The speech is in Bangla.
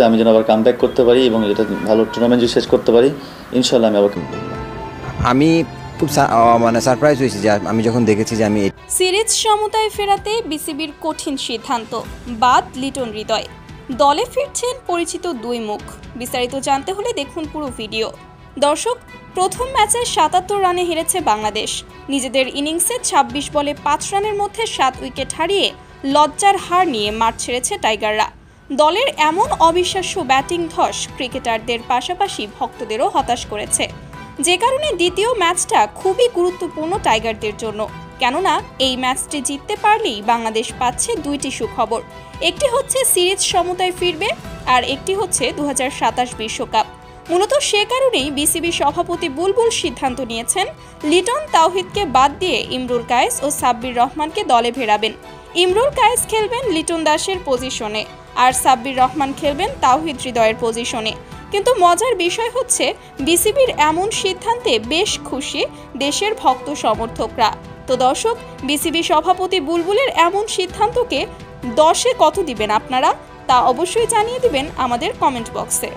আমি যেন আবার কামব্যাক করতে পারি এবং এটা ভালো টুর্নামেন্ট শেষ করতে পারি ইনশাআল্লাহ। আমি খুব সারপ্রাইজ হয়েছি যে আমি যখন দেখেছি যে আমি সিরিজ সমতায় ফেরাতে বিসিবির কঠিন সিদ্ধান্ত, বাদ লিটন হৃদয়। দলে ফিরছেন পরিচিত দুই মুখ। বিস্তারিত জানতে হলে দেখুন পুরো ভিডিও। দর্শক, প্রথম ম্যাচে ৭৭ রানে হেরেছে বাংলাদেশ। নিজেদের ইনিংসে ২৬ বলে ৫ রানের মধ্যে ৭ উইকেট হারিয়ে লজ্জার হার নিয়ে মাঠ ছেড়েছে টাইগাররা। দলের এমন অবিশ্বাস্য ব্যাটিং ধস ক্রিকেটারদের পাশাপাশি ভক্তদেরও হতাশ করেছে, যে কারণে দ্বিতীয় ম্যাচটা খুবই গুরুত্বপূর্ণ টাইগারদের জন্য। কেননা এই ম্যাচটি জিততে পারলেই বাংলাদেশ পাচ্ছে দুইটি সুখবর। একটি হচ্ছে সিরিজ সমতায় ফিরবে, আর একটি হচ্ছে ২০২৭ বিশ্বকাপ। মূলত সে কারণেই বিসিবি সভাপতি বুলবুল সিদ্ধান্ত নিয়েছেন লিটন তাওহিদকে বাদ দিয়ে ইমরুল কায়েস ও সাব্বির রহমানকে দলে ফেরাবেন। ইমরুল কায়েস খেলবেন লিটন দাসের পজিশনে, আর সাব্বির রহমান খেলবেন তাওহিদ হৃদয়ের পজিশনে। কিন্তু মজার বিষয় হচ্ছে বিসিবির এমন সিদ্ধান্তে বেশ খুশি দেশের ভক্ত সমর্থকরা। তো দর্শক, বিসিবি সভাপতি বুলবুলের এমন সিদ্ধান্তকে 10-এ কত দিবেন আপনারা, তা অবশ্যই জানিয়ে দিবেন আমাদের কমেন্ট বক্সে।